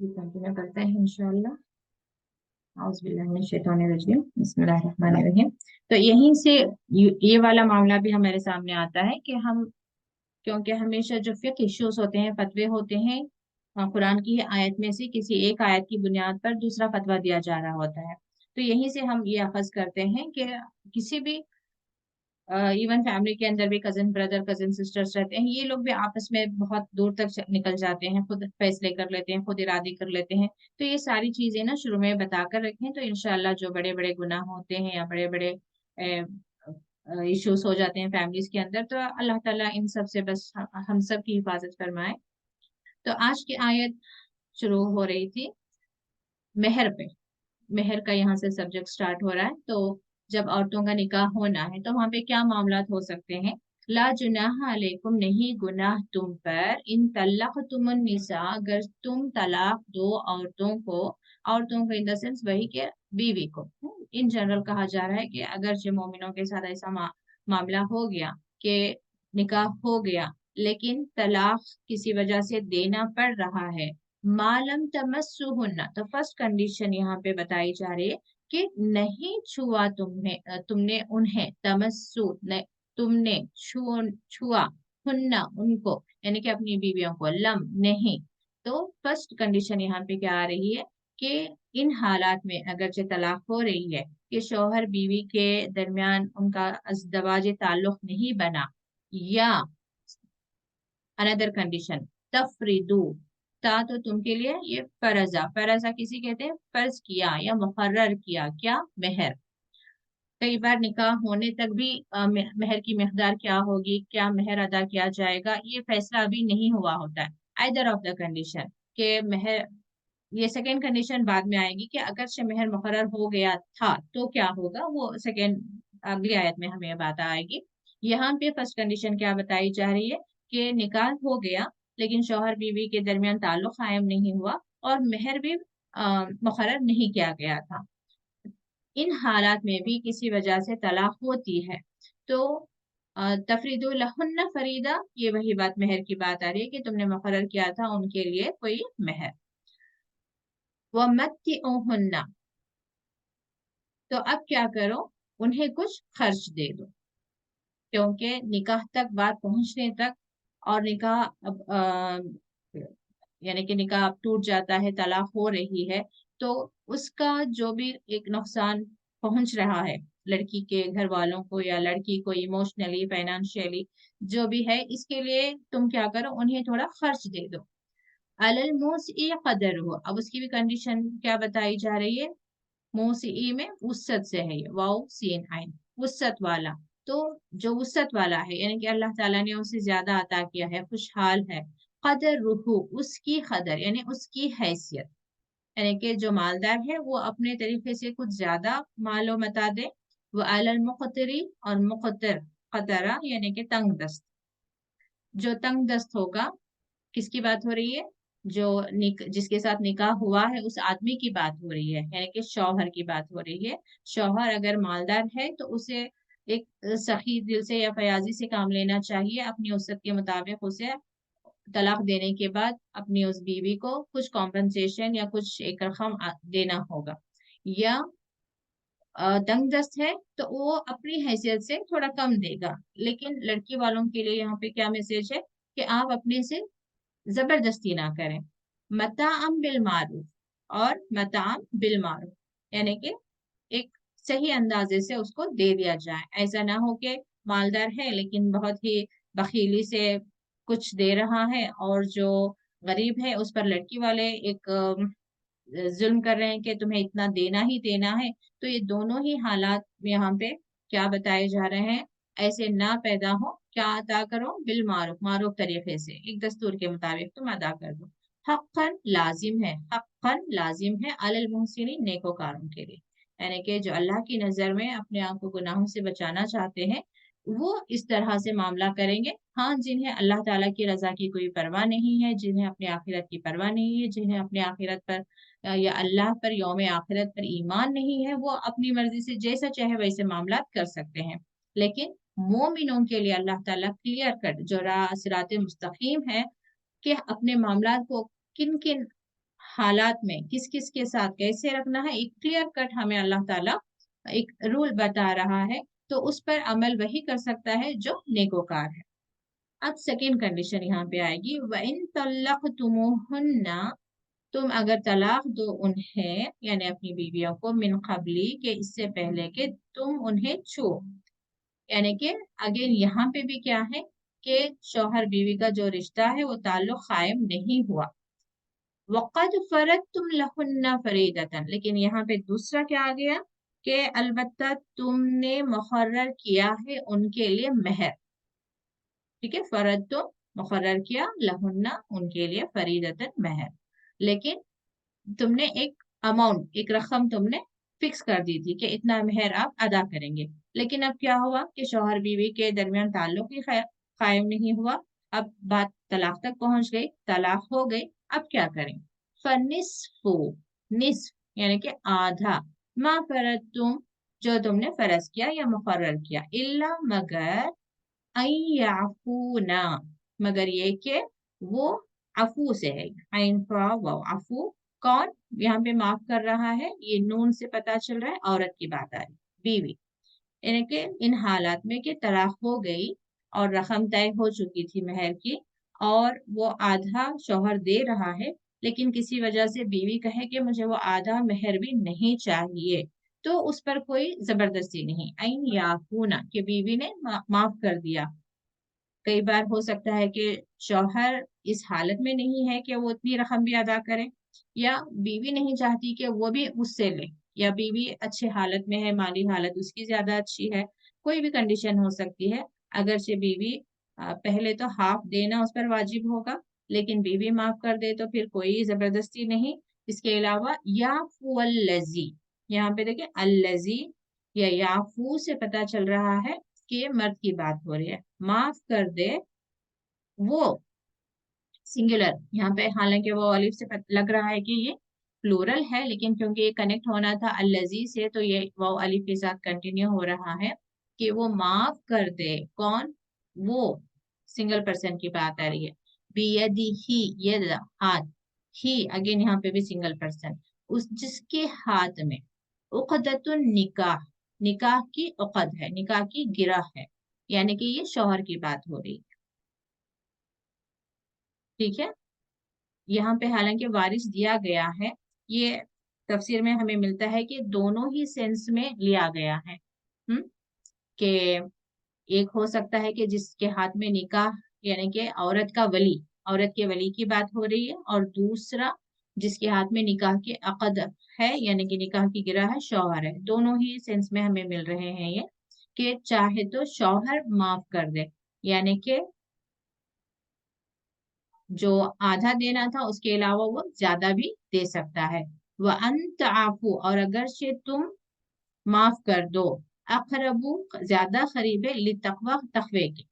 Continue करते हैं इंशाल्लाह। औज़ुबिल्लाहिमिनश्शैतानिर्रजीम, बिस्मिल्लाहिर्रहमानिर्रहीम। तो यहीं से ये वाला मामला भी हमारे सामने आता है कि हम, क्योंकि हमेशा जो फिक्र इश्यूज होते हैं, फतवे होते हैं, कुरान की आयत में से किसी एक आयत की बुनियाद पर दूसरा फतवा दिया जा रहा होता है। तो यहीं से हम ये अखज़ करते हैं कि किसी भी इवन फैमिली के अंदर भी कजन ब्रदर कजन सिस्टर्स रहते हैं, ये लोग भी आपस में बहुत दूर तक निकल जाते हैं, खुद फैसले कर लेते हैं, खुद इरादे कर लेते हैं। तो ये सारी चीजें ना शुरू में बता कर रखें, तो इंशाल्लाह जो बड़े बड़े गुनाह होते हैं या बड़े बड़े इश्यूज हो जाते हैं फैमिलीज के अंदर, तो अल्लाह ताला इन सब से बस हम सब की हिफाजत फरमाए। तो आज की आयत शुरू हो रही थी मेहर पे। मेहर का यहाँ से सब्जेक्ट स्टार्ट हो रहा है। तो जब औरतों का निकाह होना है तो वहां पे क्या मामलात हो सकते हैं। ला जुनाह अलैकुम, नहीं गुनाह तुम पर, इन तल्लक़तुमुन निसा, अगर तुम तलाक दो औरतों को इन द सेंस वही के बीवी को। इन जनरल कहा जा रहा है कि अगर जो मोमिनों के साथ ऐसा मामला हो गया कि निकाह हो गया लेकिन तलाक किसी वजह से देना पड़ रहा है, मालम तमस्सुहुन्ना, तो फर्स्ट कंडीशन यहाँ पे बताई जा रही है कि नहीं छुआ तुमने उन्हें, तमस्सु ने, तुमने छुआ हुन्ना, उनको, यानी कि अपनी बीवियों को, लम नहीं। तो फर्स्ट कंडीशन यहाँ पे क्या आ रही है कि इन हालात में अगर जो तलाक हो रही है कि शौहर बीवी के दरमियान उनका अज़दवाज ताल्लुक नहीं बना, या अनदर कंडीशन तफरीदू, ता तो तुम के लिए ये फरजा, फरजा किसी कहते हैं फर्ज किया या मुकर्रर किया, क्या, मेहर। कई बार निकाह होने तक भी मेहर की मिकदार क्या होगी, क्या मेहर अदा किया जाएगा, ये फैसला अभी नहीं हुआ होता है। आइदर ऑफ द कंडीशन के मेहर, ये सेकेंड कंडीशन बाद में आएगी कि अगर से मेहर मुकर्रर हो गया था तो क्या होगा, वो सेकेंड अगली आयत में हमें बात आएगी। यहाँ पे फर्स्ट कंडीशन क्या बताई जा रही है कि निकाह हो गया लेकिन शौहर बीवी के दरमियान ताल्लुक कायम नहीं हुआ और मेहर भी मुकर्रर नहीं किया गया था। इन हालात में भी किसी वजह से तलाक होती है तो तफरीदु लहुन्ना फरीदा, ये वही बात मेहर की बात आ रही है कि तुमने मुकर्रर किया था उनके लिए कोई मेहर। व मत्तिउहुन्ना, तो अब क्या करो, उन्हें कुछ खर्च दे दो, क्योंकि निकाह तक बात पहुंचने तक, और निकाह अब यानी कि निकाह अब टूट जाता है, तलाक हो रही है, तो उसका जो भी एक नुकसान पहुंच रहा है लड़की के घर वालों को या लड़की को इमोशनली फाइनेंशियली जो भी है, इसके लिए तुम क्या करो, उन्हें थोड़ा खर्च दे दो। अलल मुसी कदर हो, अब उसकी भी कंडीशन क्या बताई जा रही है। मुसी में वुसत से है, ये वाओ सीन आइन, वुसत वाला। तो जो वुसत वाला है यानी कि अल्लाह ताला ने उसे ज्यादा अता किया है, खुशहाल है। कदर रूहू, उसकी कदर यानी उसकी हैसियत, यानी कि जो मालदार है वो अपने तरीके से कुछ ज्यादा मालो मता दे। वो अलल मुकतरी, और मुकतर, कतरा यानी कि तंग दस्त, जो तंग दस्त होगा, किसकी बात हो रही है, जो जिसके साथ निकाह हुआ है उस आदमी की बात हो रही है, यानी कि शौहर की बात हो रही है। शौहर अगर मालदार है तो उसे एक सखी दिल से या फयाजी से काम लेना चाहिए, अपनी उस्सत के मुताबिक उसे तलाक देने के बाद अपनी उस बीवी को कुछ कॉम्पनसेशन या कुछ एक रकम देना होगा। या तंग दस्त है तो वो अपनी हैसियत से थोड़ा कम देगा। लेकिन लड़की वालों के लिए यहाँ पे क्या मैसेज है कि आप अपने से जबरदस्ती ना करें। मताअम बिल मारूफ, और मताअम बिल मारूफ यानी कि एक सही अंदाजे से उसको दे दिया जाए। ऐसा ना हो कि मालदार है लेकिन बहुत ही बखीली से कुछ दे रहा है, और जो गरीब है उस पर लड़की वाले एक जुल्म कर रहे हैं कि तुम्हें इतना देना ही देना है। तो ये दोनों ही हालात यहाँ पे क्या बताए जा रहे हैं, ऐसे ना पैदा हो। क्या अदा करो, बिल मारूफ, मारूफ तरीके से, एक दस्तूर के मुताबिक तुम अदा कर दो। हक्कन लाजिम है, हक्कन लाजिम है, अलल मुहसिनीन, नेकोकारों के लिए, यानी कि जो अल्लाह की नजर में अपने आप को गुनाहों से बचाना चाहते हैं वो इस तरह से मामला करेंगे। हाँ, जिन्हें अल्लाह ताला की रजा की कोई परवाह नहीं है, जिन्हें अपने आखिरत की परवाह नहीं है, जिन्हें अपने आखिरत पर या अल्लाह पर, यौम आखिरत पर ईमान नहीं है, वो अपनी मर्जी से जैसा चाहे वैसे मामला कर सकते हैं। लेकिन मोमिनों के लिए अल्लाह ताला क्लियर कट जो सिरात मुस्तकीम है कि अपने मामला को किन किन हालात में किस किस के साथ कैसे रखना है, एक क्लियर कट हमें अल्लाह ताला एक रूल बता रहा है, तो उस पर अमल वही कर सकता है जो नेकोकार है। अब सेकेंड कंडीशन यहाँ पे आएगी, वइन तल्लक़तुमुहुन्ना, तुम अगर तलाक दो उन्हें यानी अपनी बीवियों को, मिन क़ब्ली के इससे पहले कि तुम उन्हें छुओ, यानी कि अगेन यहाँ पे भी क्या है कि शौहर बीवी का जो रिश्ता है वो ताल्लुक कायम नहीं हुआ। वक़द फ़रदतुम लहुन्ना फ़रीदतन, लेकिन यहाँ पे दूसरा क्या आ गया कि अलबत्ता तुमने मुक़र्रर किया है उनके लिए महर। ठीक है, फरद तो मुक़र्रर किया, लहुन्ना उनके लिए, फरीदतन महर, लेकिन तुमने एक अमाउंट, एक रकम तुमने फिक्स कर दी थी कि इतना महर आप अदा करेंगे। लेकिन अब क्या हुआ कि शौहर बीवी के दरमियान ताल्लुक ही कायम नहीं हुआ, अब बात तलाक तक पहुंच गई, तलाक हो गई, अब क्या करें? फनिस्फु, निस्फ यानी कि आधा, मा फरद तुम, जो तुमने फर्ज किया या मुकर्रर किया, इल्ला मगर याफूना, मगर ये कि वो अफू से है, आइन फा वाव अफू, कौन यहाँ पे माफ कर रहा है, ये नून से पता चल रहा है औरत की बात आ रही, बीवी, यानी कि इन हालात में कि तलाक हो गई और रकम तय हो चुकी थी महर की, और वो आधा शौहर दे रहा है, लेकिन किसी वजह से बीवी कहे कि मुझे वो आधा महर भी नहीं चाहिए, तो उस पर कोई जबरदस्ती नहीं, आइन याफूना कि बीवी ने माफ कर दिया। कई बार हो सकता है कि शौहर इस हालत में नहीं है कि वो उतनी रकम भी अदा करे, या बीवी नहीं चाहती कि वो भी उससे ले, या बीवी अच्छे हालत में है, माली हालत उसकी ज्यादा अच्छी है, कोई भी कंडीशन हो सकती है। अगर से बीवी पहले तो हाफ देना उस पर वाजिब होगा, लेकिन बीवी माफ कर दे तो फिर कोई जबरदस्ती नहीं। इसके अलावा याफू अल्लजी, यहाँ पे देखिए अल्लजी या याफू से पता चल रहा है कि मर्द की बात हो रही है, माफ कर दे वो, सिंगुलर यहाँ पे, हालांकि वो अलिफ से लग रहा है कि ये प्लूरल है, लेकिन क्योंकि ये कनेक्ट होना था अल्लजी से, तो ये वो अलिफ के साथ कंटिन्यू हो रहा है कि वो माफ कर दे, कौन, वो सिंगल पर्सन की बात आ रही है, बियदी ही, ये हाथ, ही अगेन यहाँ पे भी सिंगल पर्सन, उस जिसके हाथ में उक़दतुन निकाह, निकाह की उक़द है, निकाह की गिरह है, यानी कि ये शौहर की बात हो रही है। ठीक है, यहाँ पे हालांकि वारिस दिया गया है, ये तफसीर में हमें मिलता है कि दोनों ही सेंस में लिया गया है। कि एक हो सकता है कि जिसके हाथ में निकाह, यानी कि औरत का वली, औरत के वली की बात हो रही है, और दूसरा जिसके हाथ में निकाह की अक़द है, यानी कि निकाह की गिरह है, शौहर है। दोनों ही सेंस में हमें मिल रहे हैं ये, कि चाहे तो शौहर माफ कर दे, यानी कि जो आधा देना था उसके अलावा वो ज्यादा भी दे सकता है। वह अंत आफू, और अगर से तुम माफ कर दो, अकरबू ज्यादा करीब है, लितकवा तकवे के।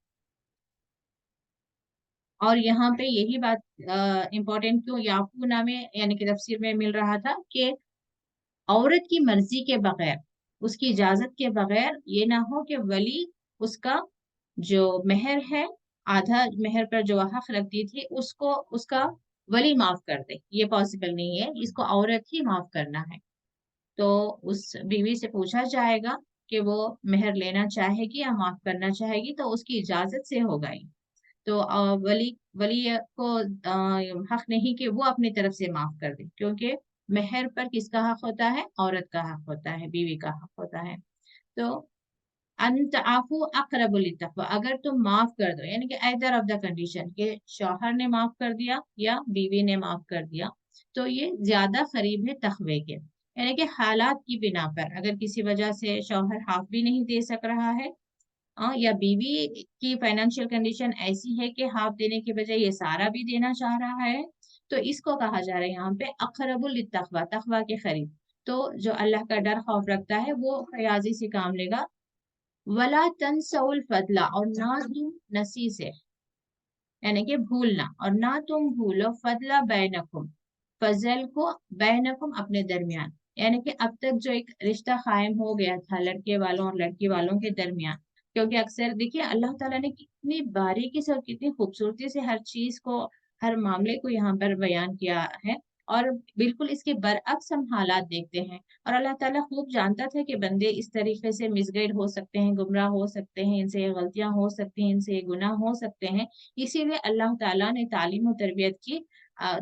और यहाँ पे यही बात इंपॉर्टेंट क्यों याफू नामे यानी कि तफसीर में मिल रहा था कि औरत की मर्जी के बगैर, उसकी इजाजत के बगैर ये ना हो कि वली उसका जो मेहर है, आधा मेहर पर जो हक रखती थी उसको उसका वली माफ कर दे, ये पॉसिबल नहीं है, इसको औरत ही माफ करना है। तो उस बीवी से पूछा जाएगा कि वो मेहर लेना चाहेगी या माफ करना चाहेगी, तो उसकी इजाजत से होगा ही। तो वली वली को हक नहीं कि वो अपनी तरफ से माफ कर दे, क्योंकि मेहर पर किसका हक होता है, औरत का हक होता है, बीवी का हक होता है। तो अंत आफू अकरबुल लित्तक़वा, अगर तुम माफ कर दो, यानी कि आइदर ऑफ द कंडीशन के शौहर ने माफ कर दिया या बीवी ने माफ कर दिया, तो ये ज्यादा करीब है तकवे के, यानी कि हालात की बिना पर, अगर किसी वजह से शौहर हाफ भी नहीं दे सक रहा है, या बीवी की फाइनेंशियल कंडीशन ऐसी है कि हाफ देने की बजाय ये सारा भी देना चाह रहा है, तो इसको कहा जा रहा है यहाँ पे अकरबुल लित्तक़वा, तकवा के करीब। तो जो अल्लाह का डर खौफ रखता है वो फयाजी से काम लेगा। वला तनसउल फदला, और ना तुम नसी से, यानी कि भूलना, और ना तुम भूलो फदला बैनकुम, फजल को, बैनकुम अपने दरमियान, यानी कि अब तक जो एक रिश्ता कायम हो गया था लड़के वालों और लड़की वालों के दरमियान, क्योंकि अक्सर देखिए अल्लाह ताला ने कितनी बारीकी से और कितनी खूबसूरती से हर चीज को, हर मामले को यहाँ पर बयान किया है, اور بالکل اس کے برعکس ہم حالات دیکھتے ہیں، اور اللہ تعالیٰ خوب جانتا تھا کہ بندے اس طریقے سے مس گائیڈ ہو سکتے ہیں، گمراہ ہو سکتے ہیں، ان سے یہ غلطیاں ہو سکتی ہیں، ان سے یہ گناہ ہو سکتے ہیں۔ اسی لیے اللہ تعالیٰ نے تعلیم و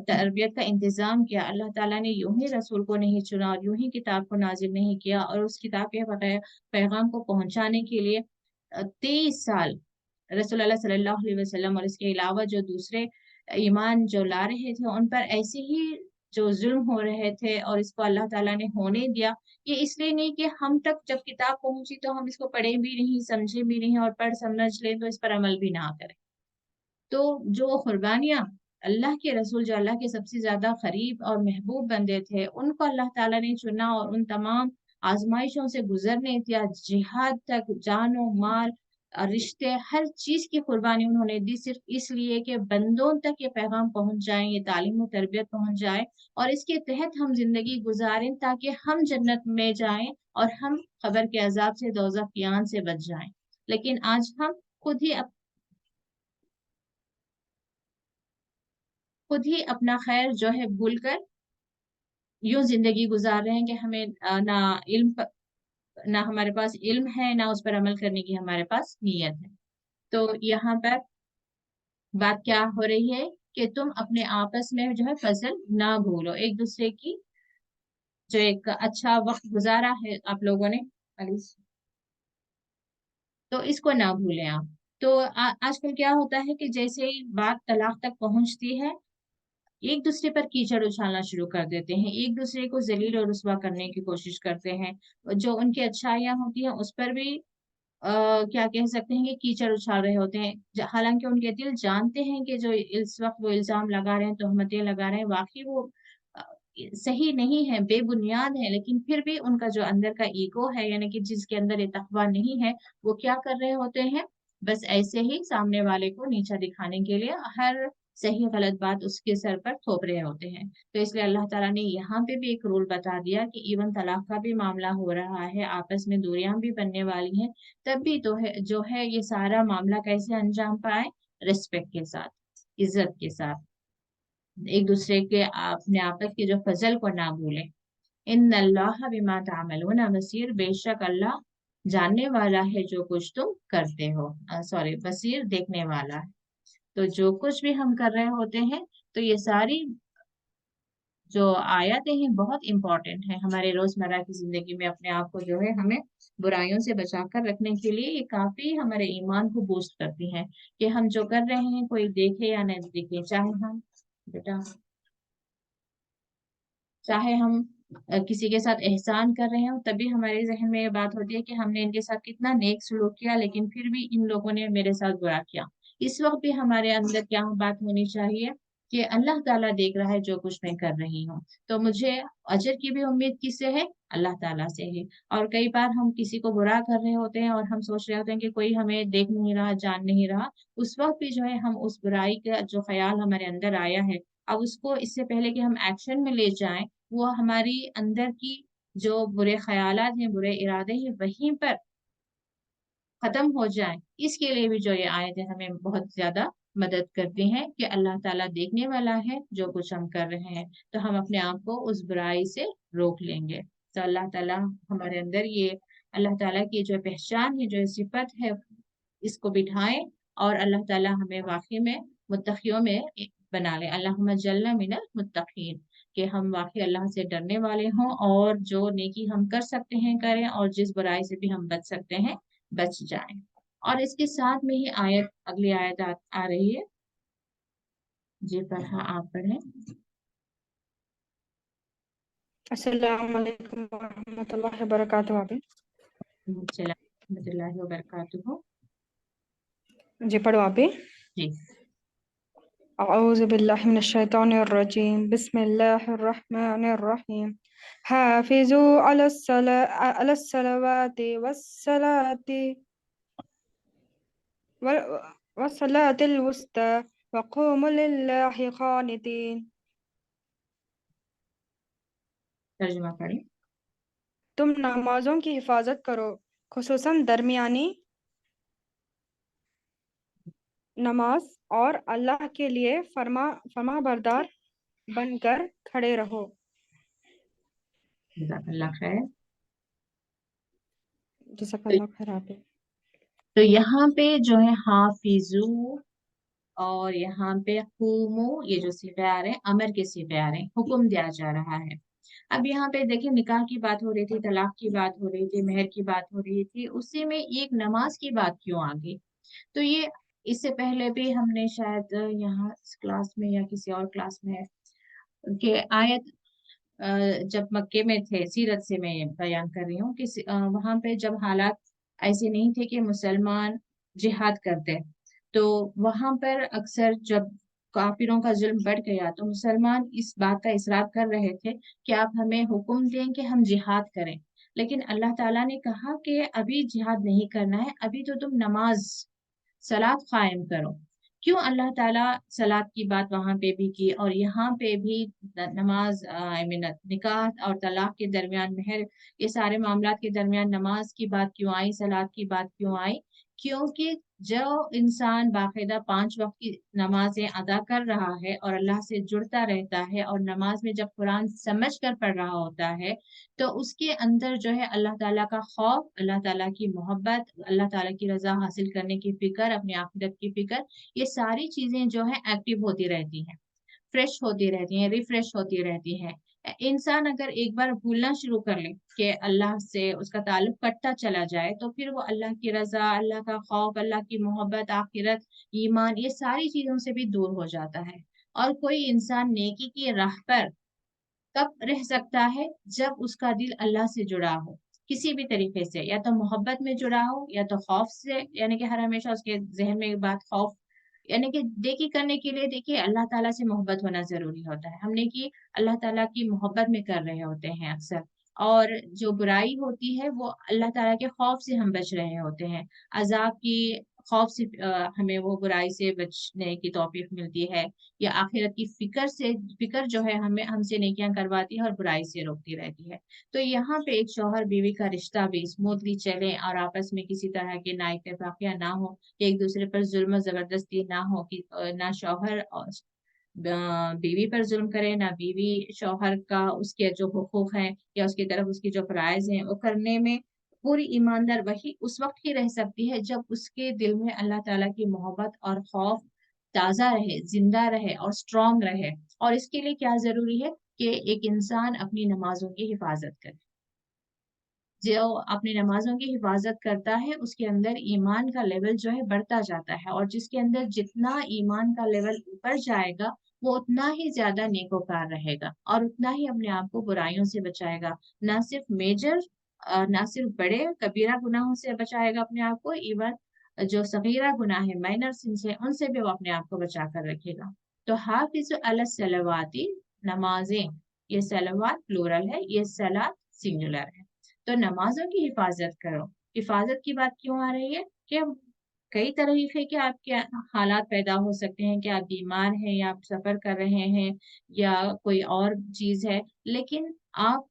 تربیت کا انتظام کیا۔ اللہ تعالیٰ نے یوں ہی رسول کو نہیں چنا اور یوں ہی کتاب کو نازل نہیں کیا، اور اس کتاب کے پیغام کو پہنچانے کے لیے 23 سال رسول اللہ صلی اللہ علیہ وسلم اور اس کے علاوہ جو دوسرے ایمان جو لا رہے تھے ان پر ایسے ہی جو ظلم ہو رہے تھے، اور اس کو اللہ تعالیٰ نے ہونے دیا۔ یہ اس لیے نہیں کہ ہم تک جب کتاب پہنچی تو ہم اس کو پڑھیں بھی نہیں، سمجھے بھی نہیں، اور پڑھ سمجھ لیں تو اس پر عمل بھی نہ کریں۔ تو جو قربانیاں اللہ کے رسول جو اللہ کے سب سے زیادہ قریب اور محبوب بندے تھے ان کو اللہ تعالیٰ نے چنا، اور ان تمام آزمائشوں سے گزرنے دیا، جہاد تک، جان و مال اور رشتے، ہر چیز کی قربانی انہوں نے دی، صرف اس لیے کہ بندوں تک یہ پیغام پہنچ جائیں، یہ تعلیم و تربیت پہنچ جائے، اور اس کے تحت ہم زندگی گزاریں تاکہ ہم جنت میں جائیں اور ہم قبر کے عذاب سے، دوزخ کی آن سے بچ جائیں۔ لیکن آج ہم خود ہی اپنا خیر جو ہے بھول کر یوں زندگی گزار رہے ہیں کہ ہمیں نہ علم نہ ہمارے پاس علم ہے، نہ اس پر عمل کرنے کی ہمارے پاس نیت ہے۔ تو یہاں پر بات کیا ہو رہی ہے کہ تم اپنے آپس میں جو ہے فضل نہ بھولو، ایک دوسرے کی جو ایک اچھا وقت گزارا ہے آپ لوگوں نے، تو اس کو نہ بھولیں آپ۔ تو آج کل کیا ہوتا ہے کہ جیسے ہی بات طلاق تک پہنچتی ہے ایک دوسرے پر کیچڑ اچھالنا شروع کر دیتے ہیں، ایک دوسرے کو ذلیل اور رسوا کرنے کی کوشش کرتے ہیں، جو ان کی اچھائیاں ہوتی ہیں اس پر بھی کیا کہہ سکتے ہیں کہ کیچڑ اچھال رہے ہوتے ہیں، حالانکہ ان کے دل جانتے ہیں کہ جو اس وقت وہ الزام لگا رہے ہیں، تہمتیں لگا رہے ہیں، واقعی وہ صحیح نہیں ہے، بے بنیاد ہے، لیکن پھر بھی ان کا جو اندر کا ایگو ہے، یعنی کہ جس کے اندر یہ تقوی نہیں ہے، وہ کیا کر رہے ہوتے ہیں، بس ایسے ہی سامنے والے کو نیچا دکھانے کے لیے ہر صحیح غلط بات اس کے سر پر تھوپ رہے ہوتے ہیں۔ تو اس لیے اللہ تعالیٰ نے یہاں پہ بھی ایک رول بتا دیا کہ ایون طلاق کا بھی معاملہ ہو رہا ہے، آپس میں دوریاں بھی بننے والی ہیں، تب بھی تو ہے جو ہے یہ سارا معاملہ کیسے انجام پائے، رسپیکٹ کے ساتھ، عزت کے ساتھ، ایک دوسرے کے اپنے آپس کے جو فضل کو نہ بھولیں۔ ان اللہ بما تعملون بصیر، بے شک اللہ جاننے والا ہے جو کچھ تم کرتے ہو، بصیر دیکھنے والا ہے۔ تو جو کچھ بھی ہم کر رہے ہوتے ہیں تو یہ ساری جو آیتیں ہیں بہت امپورٹنٹ ہیں ہمارے روزمرہ کی زندگی میں، اپنے آپ کو جو ہے ہمیں برائیوں سے بچا کر رکھنے کے لیے یہ کافی ہمارے ایمان کو بوسٹ کرتی ہیں کہ ہم جو کر رہے ہیں کوئی دیکھے یا نہیں دیکھے، چاہے ہم کسی کے ساتھ احسان کر رہے ہوں تبھی ہمارے ذہن میں یہ بات ہوتی ہے کہ ہم نے ان کے ساتھ کتنا نیک سلوک کیا، لیکن پھر بھی ان لوگوں نے میرے ساتھ برا کیا۔ اس وقت بھی ہمارے اندر کیا بات ہونی چاہیے کہ اللہ تعالیٰ دیکھ رہا ہے جو کچھ میں کر رہی ہوں، تو مجھے اجر کی بھی امید کس سے ہے، اللہ تعالیٰ سے ہے۔ اور کئی بار ہم کسی کو برا کر رہے ہوتے ہیں اور ہم سوچ رہے ہوتے ہیں کہ کوئی ہمیں دیکھ نہیں رہا، جان نہیں رہا، اس وقت بھی جو ہے ہم اس برائی کا جو خیال ہمارے اندر آیا ہے، اب اس کو اس سے پہلے کہ ہم ایکشن میں لے جائیں، وہ ہماری اندر کی جو برے خیالات ہیں، برے ارادے ہیں، وہیں پر ختم ہو جائیں، اس کے لیے بھی جو یہ آیتیں ہمیں بہت زیادہ مدد کرتی ہیں کہ اللہ تعالیٰ دیکھنے والا ہے جو کچھ ہم کر رہے ہیں، تو ہم اپنے آپ کو اس برائی سے روک لیں گے۔ تو اللہ تعالیٰ ہمارے اندر یہ اللہ تعالیٰ کی جو پہچان ہے، جو صفت ہے، اس کو بٹھائیں، اور اللہ تعالیٰ ہمیں واقعی میں متقیوں میں بنا لے۔ اللہم جلنا من المتقین، کہ ہم واقعی اللہ سے ڈرنے والے ہوں، اور جو نیکی ہم کر سکتے ہیں کریں، اور جس برائی سے بھی ہم بچ سکتے ہیں بچ جائیں۔ اور اس کے ساتھ میں ہی اگلی آیت آ رہی ہے، جی فرحہ آپ پڑھیں۔ السلام علیکم ورحمۃ اللہ وبرکاتہ۔ السلام ورحمۃ اللہ وبرکاتہ۔ جی پڑھو آپ بھی۔ جی اعوذ باللہ من الشیطان الرجیم، بسم اللہ الرحمن الرحیم۔ حافظوا علی الصلوات والصلاة الوسطى وقوموا للہ قانتین۔ ترجمہ پڑھیں۔ تم نمازوں کی حفاظت کرو، خصوصاً درمیانی نماز، اور اللہ کے لیے فرما بردار बन कर खड़े रहो। जज़ाकल्लाह खैर। जज़ाकल्लाह खैर आपे। तो यहाँ पे जो है हाफिजू, और यहाँ पे हुमू, ये जो सिफ़े आ रहे हैं अमर के सिफ़े आ रहे हैं, हुक्म दिया जा रहा है। अब यहाँ पे देखिए निकाह की बात हो रही थी, तलाक की बात हो रही थी, मेहर की बात हो रही थी, उसी में एक नमाज की बात क्यों आ गई? तो ये इससे पहले भी हमने शायद यहाँ इस क्लास में या किसी और क्लास में कि आयत जब मक्के में थे, सीरत से मैं बयान कर रही हूँ कि वहां पे जब हालात ऐसे नहीं थे कि मुसलमान जिहाद करते, तो वहां पर अक्सर जब काफिरों का जुल्म बढ़ गया तो मुसलमान इस बात का इसरार कर रहे थे कि आप हमें हुक्म दें कि हम जिहाद करें। लेकिन अल्लाह ताला ने कहा कि अभी जिहाद नहीं करना है, अभी तो तुम नमाज सलात कायम करो। क्यों अल्लाह ताला सलात की बात वहां पे भी की और यहाँ पे भी नमाज, आई मीन निकाह और तलाक के दरमियान, मेहर, ये सारे मामलात के दरमियान नमाज की बात क्यों आई, सलात की बात क्यों आई? क्योंकि जो इंसान बाकायदा 5 वक्त की नमाजें अदा कर रहा है और अल्लाह से जुड़ता रहता है और नमाज में जब कुरान समझ कर पढ़ रहा होता है, तो उसके अंदर जो है अल्लाह ताला का खौफ, अल्लाह ताला की मोहब्बत, अल्लाह ताला की रजा हासिल करने की फिक्र, अपनी आखिरत की फिक्र, ये सारी चीजें जो है एक्टिव होती रहती हैं, फ्रेश होती रहती हैं, रिफ्रेश होती रहती हैं। इंसान अगर एक बार भूलना शुरू कर ले कि अल्लाह से उसका ताल्लुक कटता चला जाए, तो फिर वो अल्लाह की रजा, अल्लाह का खौफ, अल्लाह की मोहब्बत, आखिरत, ईमान, ये सारी चीजों से भी दूर हो जाता है। और कोई इंसान नेकी की राह पर कब रह सकता है? जब उसका दिल अल्लाह से जुड़ा हो, किसी भी तरीके से, या तो मोहब्बत में जुड़ा हो या तो खौफ से, यानी कि हर हमेशा उसके जहन में एक बात खौफ, यानी कि नेकी करने के लिए देखिए अल्लाह ताला से मोहब्बत होना जरूरी होता है। हमने की अल्लाह ताला की मोहब्बत में कर रहे होते हैं अक्सर, और जो बुराई होती है वो अल्लाह ताला के खौफ से हम बच रहे होते हैं, अजाब की खौफ से हमें वो बुराई से बचने की तौफीक मिलती है, या आखिरत की फिक्र से, फिक्र जो है हमें हमसे नेकियां करवाती है और बुराई से रोकती रहती है। तो यहाँ पे एक शौहर बीवी का रिश्ता भी स्मूथली चले और आपस में किसी तरह के ना इत्तेफाकिया ना हो, एक दूसरे पर जुल्म जबरदस्ती ना हो, कि ना शौहर और बीवी पर जुल्म करे, ना बीवी शौहर का उसके जो हुकूक हैं या उसकी तरफ उसकी जो फराइज हैं वो करने में पूरी ईमानदार वही उस वक्त ही रह सकती है जब उसके दिल में अल्लाह ताला की मोहब्बत और खौफ ताजा रहे, जिंदा रहे और स्ट्रांग रहे। और इसके लिए क्या जरूरी है कि एक इंसान अपनी नमाजों की हिफाजत करे। जो अपनी नमाजों की हिफाजत करता है उसके अंदर ईमान का लेवल जो है बढ़ता जाता है, और जिसके अंदर जितना ईमान का लेवल ऊपर जाएगा वो उतना ही ज्यादा नेकोकार रहेगा और उतना ही अपने आप को बुराइयों से बचाएगा। ना सिर्फ मेजर, ना सिर्फ बड़े कबीरा गुनाहों से बचाएगा अपने आप को, इवन जो सगीरा गुनाह है, माइनर सिन से, उनसे भी वो अपने आप को बचा कर रखेगा। तो हाफिज अल सलवाती, नमाजें, ये सलवात प्लूरल है, ये सलात सिंगुलर है। तो नमाजों की हिफाजत करो। हिफाजत की बात क्यों आ रही है? कि कई तरीके के आपके हालात पैदा हो सकते हैं कि आप बीमार हैं या आप सफर कर रहे हैं या कोई और चीज है, लेकिन आप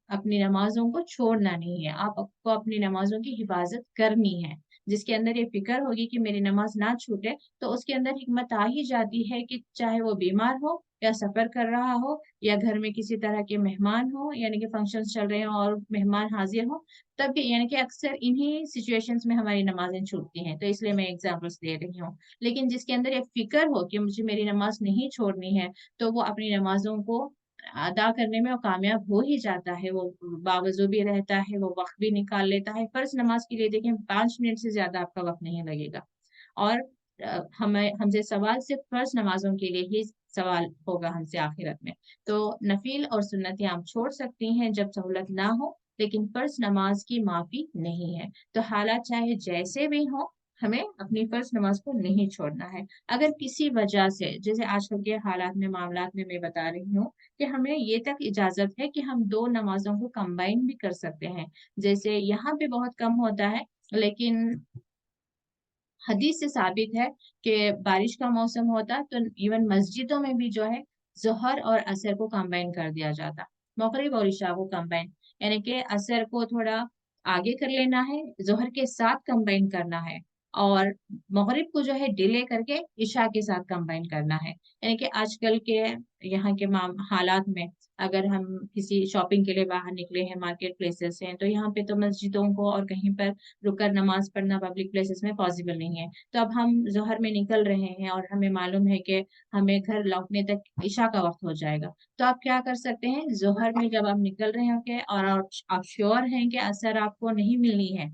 अपनी नमाजों को छोड़ना नहीं है, आपको अपनी नमाजों की हिफाजत करनी है। जिसके अंदर ये फिक्र होगी कि मेरी नमाज ना छूटे, तो उसके अंदर हिकमत आ ही जाती है कि चाहे वो बीमार हो या सफर कर रहा हो या घर में किसी तरह के मेहमान हो, यानी कि फंक्शंस चल रहे हो और मेहमान हाजिर हो, तब भी, यानी कि अक्सर इन्हीं सिचुएशंस में हमारी नमाजें छूटती हैं, तो इसलिए मैं एग्जांपल्स दे रही हूँ। लेकिन जिसके अंदर ये फिक्र हो कि मुझे मेरी नमाज नहीं छोड़नी है, तो वो अपनी नमाजों को अदा करने में वो कामयाब हो ही जाता है, वो बावजू भी रहता है, वो वक्त भी निकाल लेता है। फर्ज नमाज के लिए देखें 5 मिनट से ज्यादा आपका वक्त नहीं लगेगा, और हमें हमसे सवाल सिर्फ फर्ज नमाजों के लिए ही सवाल होगा हमसे आखिरत में। तो नफील और सुन्नतें आप छोड़ सकती हैं जब सहूलत ना हो, लेकिन फर्ज नमाज की माफी नहीं है। तो हालात चाहे जैसे भी हो, हमें अपनी फर्ज नमाज को नहीं छोड़ना है। अगर किसी वजह से, जैसे आजकल के हालात में, मामलात में मैं बता रही हूँ कि हमें ये तक इजाजत है कि हम 2 नमाजों को कंबाइन भी कर सकते हैं, जैसे यहाँ पे बहुत कम होता है, लेकिन हदीस से साबित है कि बारिश का मौसम होता तो इवन मस्जिदों में भी जो है जोहर और असर को कंबाइन कर दिया जाता, मगरिब और इशा को कंबाइन, यानी कि असर को थोड़ा आगे कर लेना है, जोहर के साथ कंबाइन करना है, और मगरिब को जो है डिले करके इशा के साथ कंबाइन करना है। यानी कि आजकल के यहाँ के हालात में अगर हम किसी शॉपिंग के लिए बाहर निकले हैं, मार्केट प्लेसेस हैं, तो यहाँ पे तो मस्जिदों को और कहीं पर रुककर नमाज पढ़ना पब्लिक प्लेसेस में पॉसिबल नहीं है। तो अब हम जोहर में निकल रहे हैं और हमें मालूम है कि हमें घर लौटने तक इशा का वक्त हो जाएगा, तो आप क्या कर सकते हैं, जोहर में जब आप निकल रहे होंगे और आप श्योर हैं कि असर आपको नहीं मिलनी है,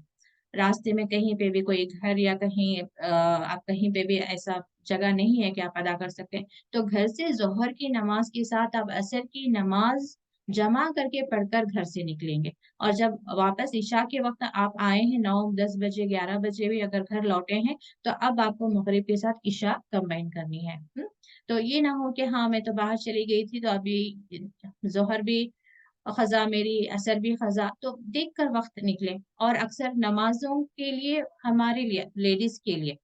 रास्ते में कहीं पे भी कोई घर या कहीं आप कहीं पे भी ऐसा जगह नहीं है कि आप अदा कर सकते हैं, तो घर से जोहर की नमाज के साथ आप असर की नमाज जमा करके पढ़कर घर से निकलेंगे। और जब वापस इशा के वक्त आप आए हैं 9, 10 बजे, 11 बजे भी अगर घर लौटे हैं, तो अब आपको मगरिब के साथ इशा कंबाइन करनी है। तो ये ना हो कि हाँ मैं तो बाहर चली गई थी तो अभी जोहर भी खजा मेरी, असर भी खजा, तो देख कर वक्त निकले। और अक्सर नमाजों के लिए, हमारे लिए, लेडीज के लिए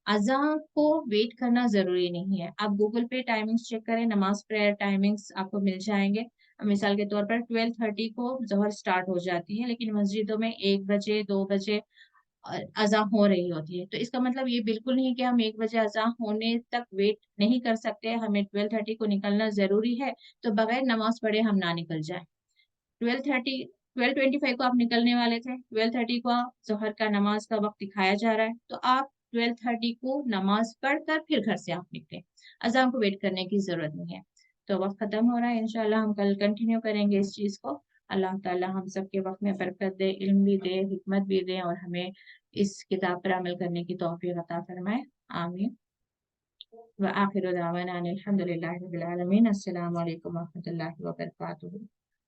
अजान को वेट करना जरूरी नहीं है। आप गूगल पे टाइमिंग्स चेक करें, नमाज प्रेयर टाइमिंग्स आपको मिल जाएंगे। मिसाल के तौर पर 12:30 को जोहर स्टार्ट हो जाती है, लेकिन मस्जिदों में 1 बजे 2 बजे अज़ान हो रही होती है। तो इसका मतलब ये बिल्कुल नहीं कि हम 1 बजे अज़ान होने तक वेट नहीं कर सकते, हमें 12:30 को निकलना जरूरी है, तो बगैर नमाज पढ़े हम ना निकल जाए। 12:25 को आप निकलने वाले थे, 12:30 को जोहर का नमाज का वक्त दिखाया जा रहा है, तो आप 12:30 को नमाज पढ़कर फिर घर से आप निकले, अजान को वेट करने की जरूरत नहीं है। तो वक्त खत्म हो रहा है, इंशाल्लाह हम कल कंटिन्यू करेंगे इस चीज को। अल्लाह ताला हम सबके वक्त में बरकत दे, इल्म भी दे, हिकमत भी दे, और हमें इस किताब पर अमल करने की तौफीक अता फरमाए। आमीन। व आखिर दावाना अनिल हम्दुलिल्लाहि रब्बिल आलमीन। अस्सलामु अलैकुम व रहमतुल्लाहि व बरकातुहू।